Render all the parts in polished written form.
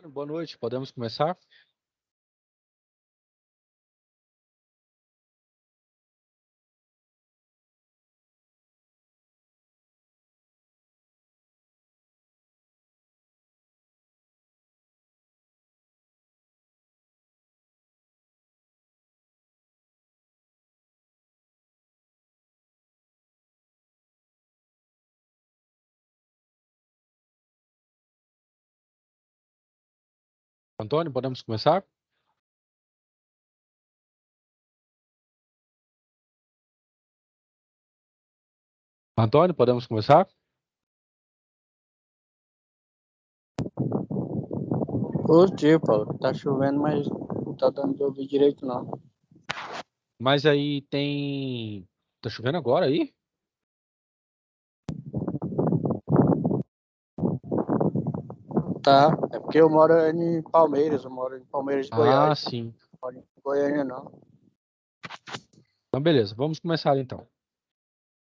Antônio, boa noite. Podemos começar? Antônio, podemos começar? Antônio, podemos começar? Bom dia, Paulo. Tá chovendo, mas não tá dando de ouvir direito, não. Mas aí tem. Tá chovendo agora aí? Tá, é porque eu moro em Palmeiras, eu moro em Palmeiras de Ah, Goiás. sim. Não moro em Goiânia, não. Então, beleza. Vamos começar então.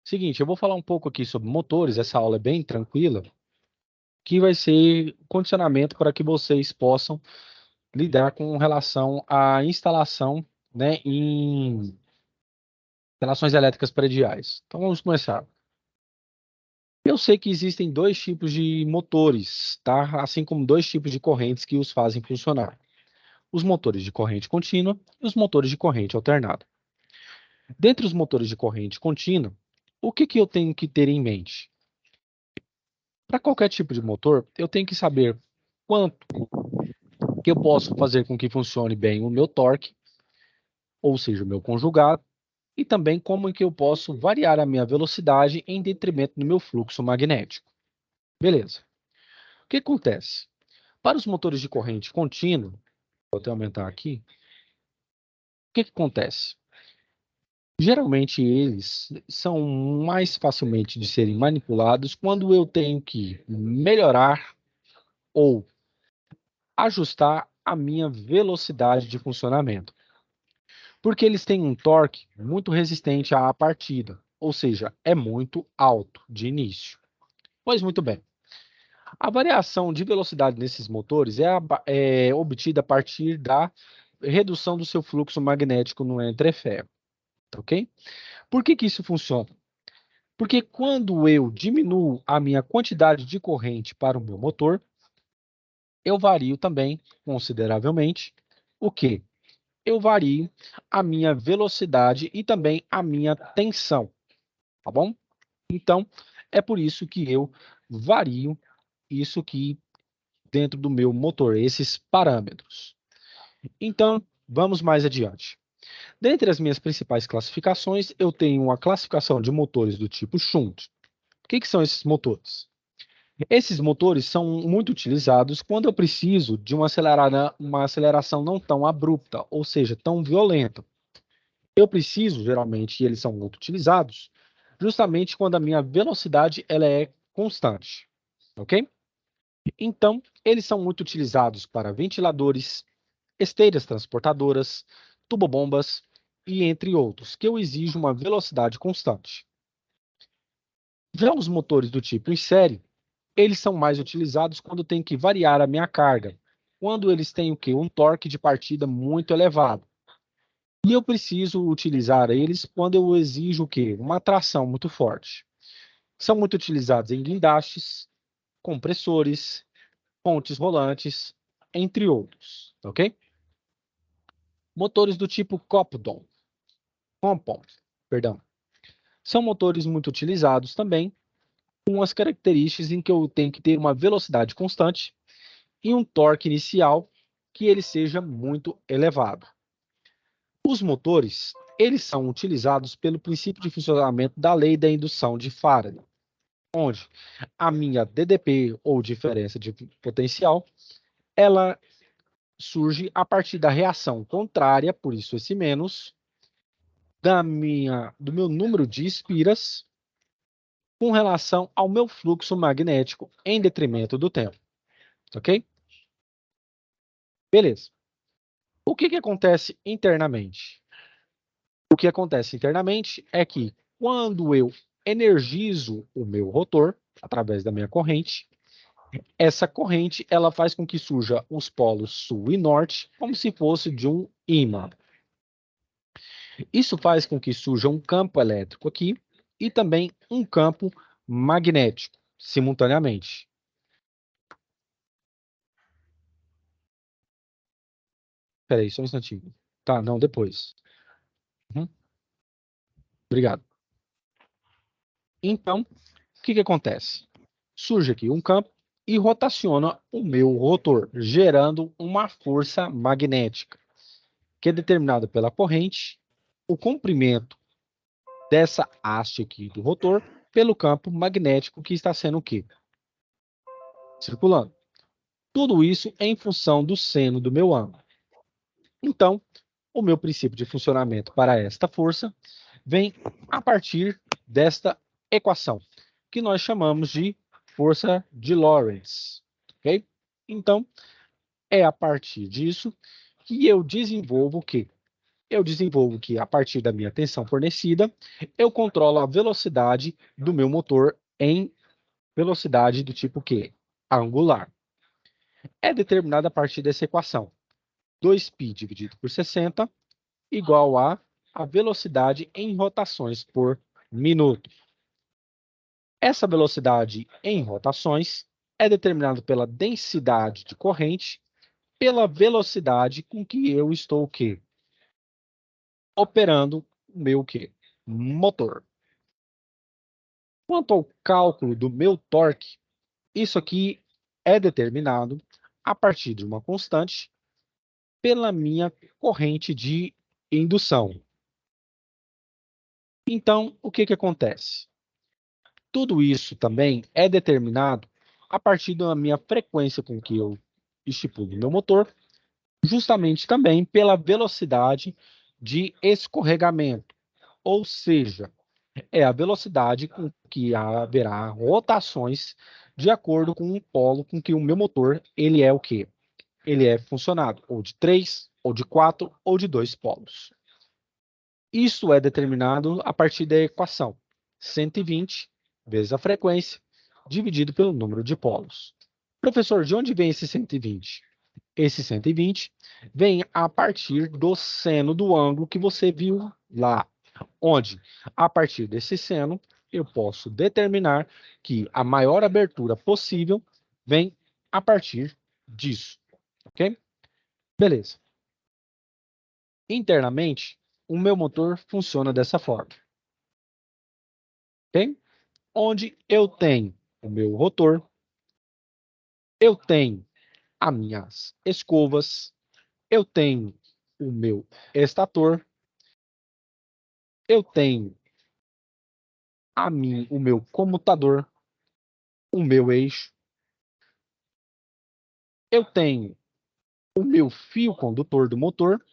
Seguinte, eu vou falar um pouco aqui sobre motores. Essa aula é bem tranquila, que vai ser condicionamento para que vocês possam lidar com relação à instalação, né, em instalações elétricas prediais. Então, vamos começar. Eu sei que existem dois tipos de motores, tá? Assim como dois tipos de correntes que os fazem funcionar. Os motores de corrente contínua e os motores de corrente alternada. Dentre os motores de corrente contínua, o que eu tenho que ter em mente? Para qualquer tipo de motor, eu tenho que saber quanto que eu posso fazer com que funcione bem o meu torque, ou seja, o meu conjugado, e também como que eu posso variar a minha velocidade em detrimento do meu fluxo magnético. Beleza. O que acontece? Para os motores de corrente contínua, vou até aumentar aqui, o que acontece? Geralmente eles são mais facilmente de serem manipulados quando eu tenho que melhorar ou ajustar a minha velocidade de funcionamento. Porque eles têm um torque muito resistente à partida, ou seja, é muito alto de início. Pois muito bem. A variação de velocidade nesses motores é obtida a partir da redução do seu fluxo magnético no entreferro, tá ok? Por que isso funciona? Porque quando eu diminuo a minha quantidade de corrente para o meu motor, eu vario também consideravelmente o quê? Eu vario a minha velocidade e também a minha tensão, tá bom? Então, é por isso que eu vario isso aqui dentro do meu motor, esses parâmetros. Então, vamos mais adiante. Dentre as minhas principais classificações, eu tenho a classificação de motores do tipo Shunt. O que são esses motores? Esses motores são muito utilizados quando eu preciso de uma aceleração não tão abrupta, ou seja, tão violenta. Eu preciso, geralmente, e eles são muito utilizados, justamente quando a minha velocidade ela é constante, ok? Então, eles são muito utilizados para ventiladores, esteiras transportadoras, tubobombas e entre outros, que eu exijo uma velocidade constante. Já os motores do tipo em série, eles são mais utilizados quando tem que variar a minha carga, quando eles têm o quê? Um torque de partida muito elevado. E eu preciso utilizar eles quando eu exijo o quê? Uma tração muito forte. São muito utilizados em guindastes, compressores, pontes rolantes, entre outros, ok? Motores do tipo Compon, perdão. São motores muito utilizados também, com as características em que eu tenho que ter uma velocidade constante e um torque inicial que ele seja muito elevado. Os motores, eles são utilizados pelo princípio de funcionamento da lei da indução de Faraday, onde a minha DDP, ou diferença de potencial, ela surge a partir da reação contrária, por isso esse menos, do meu número de espiras com relação ao meu fluxo magnético em detrimento do tempo, ok? Beleza. O que acontece internamente? O que acontece internamente é que quando eu energizo o meu rotor através da minha corrente, Essa corrente, ela faz com que surja os polos sul e norte, como se fosse de um ímã. Isso faz com que surja um campo elétrico aqui e também um campo magnético, simultaneamente. Espera aí, só um instantinho. Tá, não, depois. Uhum. Obrigado. Então, o que acontece? Surge aqui um campo e rotaciona o meu rotor, gerando uma força magnética, que é determinada pela corrente, o comprimento dessa haste aqui do rotor, pelo campo magnético que está sendo o quê? Circulando. Tudo isso em função do seno do meu ângulo. Então, o meu princípio de funcionamento para esta força vem a partir desta equação, que nós chamamos de força de Lorentz. Ok? Então, é a partir disso que eu desenvolvo o quê? Eu desenvolvo que, a partir da minha tensão fornecida, eu controlo a velocidade do meu motor em velocidade do tipo quê? Angular. É determinada a partir dessa equação. 2π dividido por 60 igual a velocidade em rotações por minuto. Essa velocidade em rotações é determinada pela densidade de corrente, pela velocidade com que eu estou o quê? Operando o meu quê? Motor. Quanto ao cálculo do meu torque, isso aqui é determinado a partir de uma constante pela minha corrente de indução. Então, o que acontece? Tudo isso também é determinado a partir da minha frequência com que eu estipulo o meu motor, justamente também pela velocidade de escorregamento, ou seja, é a velocidade com que haverá rotações de acordo com o polo com que o meu motor ele é o quê? Ele é funcionado, ou de 3, ou de 4, ou de 2 polos. Isso é determinado a partir da equação 120 vezes a frequência, dividido pelo número de polos. Professor, de onde vem esse 120? Esse 120 vem a partir do seno do ângulo que você viu lá, onde, a partir desse seno, eu posso determinar que a maior abertura possível vem a partir disso, ok? Beleza. Internamente, o meu motor funciona dessa forma, ok? Onde eu tenho o meu rotor, eu tenho as minhas escovas, eu tenho o meu estator, eu tenho o meu comutador, o meu eixo, eu tenho o meu fio condutor do motor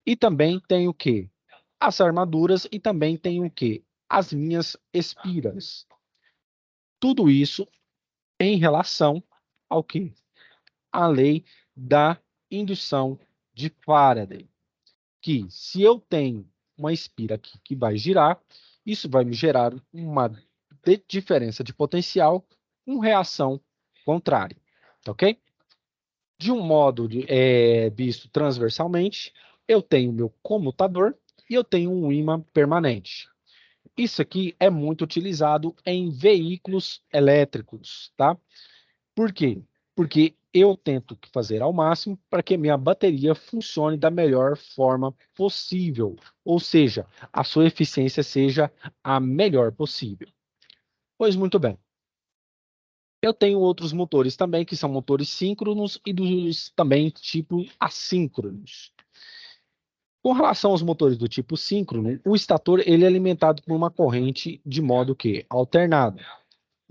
e também tenho o quê? As armaduras e também tenho o quê? As minhas espiras. Tudo isso em relação ao quê? A lei da indução de Faraday. Que se eu tenho uma espira aqui que vai girar, isso vai me gerar uma diferença de potencial com reação contrária, ok? De um modo visto transversalmente, eu tenho meu comutador e eu tenho um ímã permanente. Isso aqui é muito utilizado em veículos elétricos, tá? Por quê? Porque eu tento fazer ao máximo para que minha bateria funcione da melhor forma possível, ou seja, a sua eficiência seja a melhor possível. Pois muito bem. Eu tenho outros motores também, que são motores síncronos e dos também tipo assíncronos. Com relação aos motores do tipo síncrono, o estator ele é alimentado por uma corrente de modo que alternado.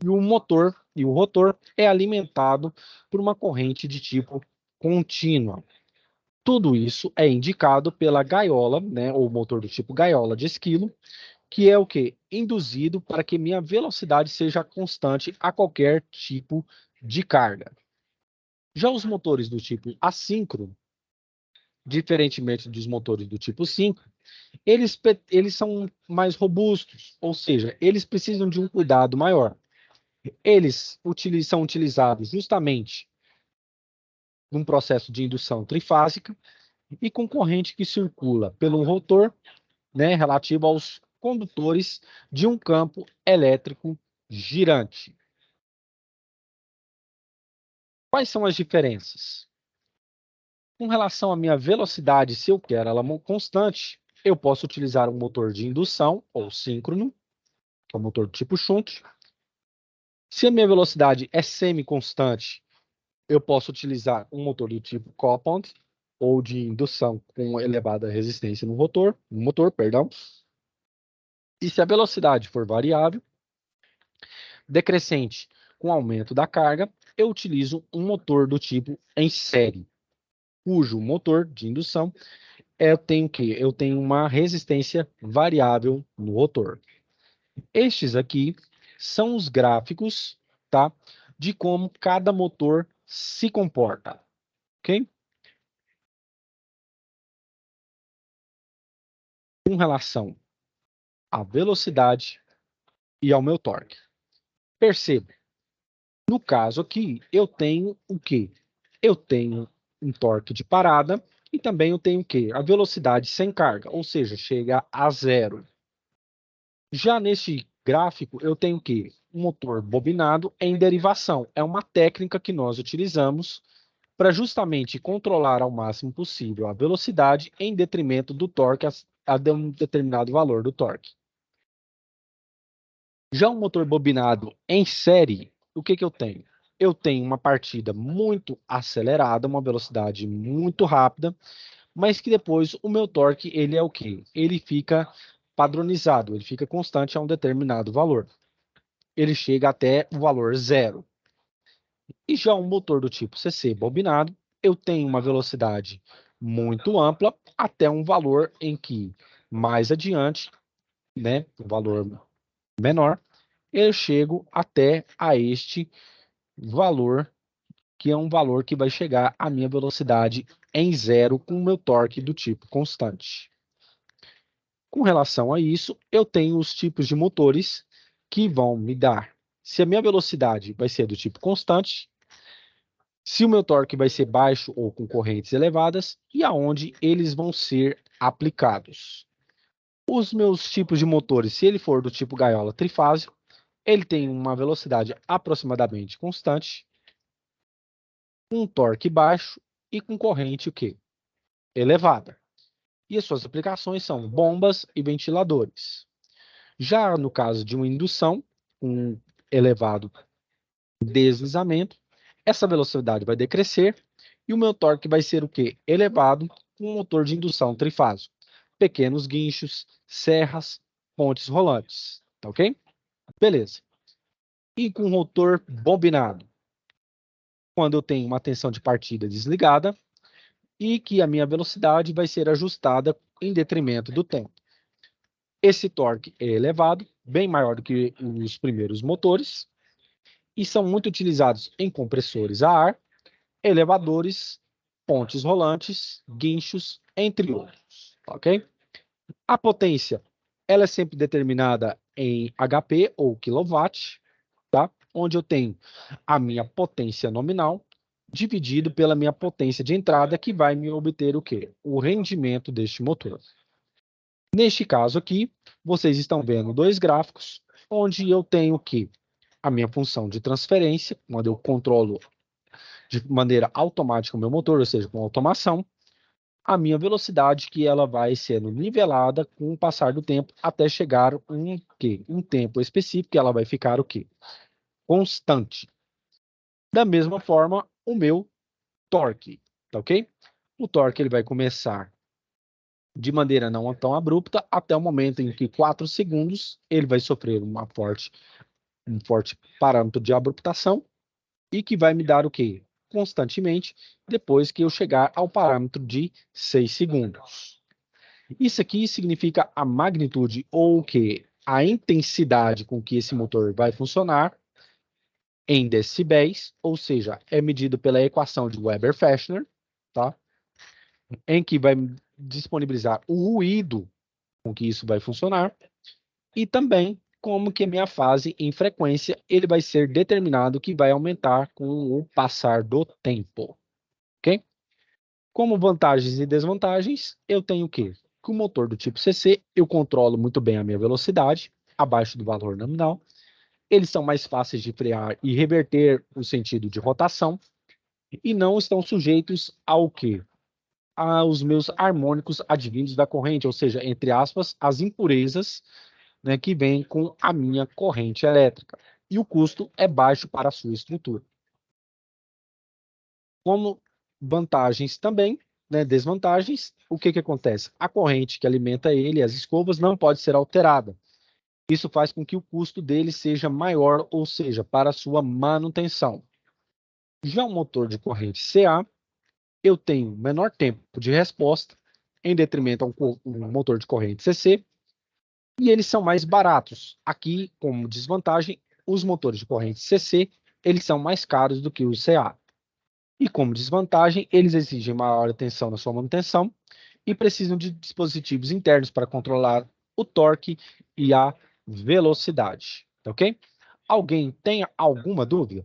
E o motor e o rotor é alimentado por uma corrente de tipo contínua. Tudo isso é indicado pela gaiola, né, ou motor do tipo gaiola de esquilo, que é o que? Induzido para que minha velocidade seja constante a qualquer tipo de carga. Já os motores do tipo assíncrono, diferentemente dos motores do tipo síncrono, eles são mais robustos, ou seja, eles precisam de um cuidado maior. Eles são utilizados justamente num processo de indução trifásica e com corrente que circula pelo rotor, né, relativo aos condutores de um campo elétrico girante. Quais são as diferenças? Com relação à minha velocidade, se eu quero ela constante, eu posso utilizar um motor de indução ou síncrono, que é um motor do tipo shunt. Se a minha velocidade é semi-constante, eu posso utilizar um motor do tipo coupled, ou de indução com elevada resistência no motor, perdão. E se a velocidade for variável, decrescente com aumento da carga, eu utilizo um motor do tipo em série, cujo motor de indução eu tenho que eu tenho uma resistência variável no rotor. Estes aqui são os gráficos, tá, de como cada motor se comporta, ok? Com relação à velocidade e ao meu torque. Perceba, no caso aqui, eu tenho o quê? Eu tenho um torque de parada e também eu tenho o quê? A velocidade sem carga, ou seja, chega a zero. Já neste gráfico, eu tenho o quê? Um motor bobinado em derivação. É uma técnica que nós utilizamos para justamente controlar ao máximo possível a velocidade em detrimento do torque a um determinado valor do torque. Já um motor bobinado em série, o que eu tenho? Eu tenho uma partida muito acelerada, uma velocidade muito rápida, mas que depois o meu torque, ele é o quê? Ele fica padronizado, ele fica constante a um determinado valor. Ele chega até o valor zero. E já um motor do tipo CC bobinado, eu tenho uma velocidade muito ampla até um valor em que mais adiante, né, um valor menor, eu chego até a este valor, que é um valor que vai chegar à minha velocidade em zero com o meu torque do tipo constante. Com relação a isso, eu tenho os tipos de motores que vão me dar se a minha velocidade vai ser do tipo constante, se o meu torque vai ser baixo ou com correntes elevadas e aonde eles vão ser aplicados. Os meus tipos de motores, se ele for do tipo gaiola trifásico, ele tem uma velocidade aproximadamente constante, um torque baixo e com corrente o quê? Elevada. E as suas aplicações são bombas e ventiladores. Já no caso de uma indução, um elevado deslizamento, essa velocidade vai decrescer e o meu torque vai ser o quê? Elevado com um motor de indução trifásico. Pequenos guinchos, serras, pontes rolantes. Tá ok? Beleza. E com rotor bobinado, quando eu tenho uma tensão de partida desligada e que a minha velocidade vai ser ajustada em detrimento do tempo. Esse torque é elevado, bem maior do que os primeiros motores, e são muito utilizados em compressores a ar, elevadores, pontes rolantes, guinchos, entre outros, ok? A potência, ela é sempre determinada em HP ou kW, tá? Onde eu tenho a minha potência nominal dividido pela minha potência de entrada, que vai me obter o quê? O rendimento deste motor. Neste caso aqui, vocês estão vendo dois gráficos, onde eu tenho que a minha função de transferência, quando eu controlo de maneira automática o meu motor, ou seja, com automação, a minha velocidade que ela vai sendo nivelada com o passar do tempo até chegar um tempo específico que ela vai ficar o quê? Constante. Da mesma forma, o meu torque, tá ok? O torque ele vai começar de maneira não tão abrupta até o momento em que 4 segundos ele vai sofrer um forte parâmetro de abruptação e que vai me dar o quê? Constantemente, depois que eu chegar ao parâmetro de 6 segundos. Isso aqui significa a magnitude ou o quê? A intensidade com que esse motor vai funcionar em decibéis, ou seja, é medido pela equação de Weber-Fechner, tá? Em que vai disponibilizar o ruído com que isso vai funcionar e também como que a minha fase em frequência ele vai ser determinado que vai aumentar com o passar do tempo, ok? Como vantagens e desvantagens, eu tenho o quê? Com o motor do tipo CC, eu controlo muito bem a minha velocidade, abaixo do valor nominal. Eles são mais fáceis de frear e reverter o sentido de rotação e não estão sujeitos ao quê? Aos meus harmônicos advindos da corrente, ou seja, entre aspas, as impurezas, né, que vêm com a minha corrente elétrica. E o custo é baixo para a sua estrutura. Como vantagens também, né, desvantagens, o que acontece? A corrente que alimenta ele, as escovas, não pode ser alterada. Isso faz com que o custo dele seja maior, ou seja, para a sua manutenção. Já o motor de corrente CA, eu tenho menor tempo de resposta, em detrimento a um motor de corrente CC, e eles são mais baratos. Aqui, como desvantagem, os motores de corrente CC, eles são mais caros do que os CA. E como desvantagem, eles exigem maior atenção na sua manutenção e precisam de dispositivos internos para controlar o torque e a velocidade, ok? Alguém tem alguma dúvida?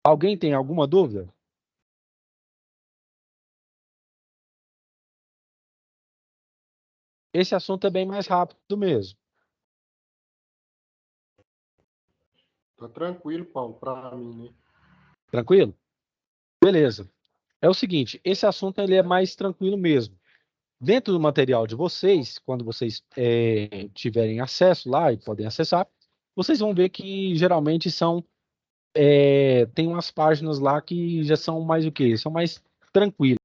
Alguém tem alguma dúvida? Esse assunto é bem mais rápido mesmo. Tá tranquilo, Paulo, para mim, né? Tranquilo? Beleza. É o seguinte, esse assunto ele é mais tranquilo mesmo. Dentro do material de vocês, quando vocês tiverem acesso lá e podem acessar, vocês vão ver que geralmente tem umas páginas lá que já são mais o quê? São mais tranquilas.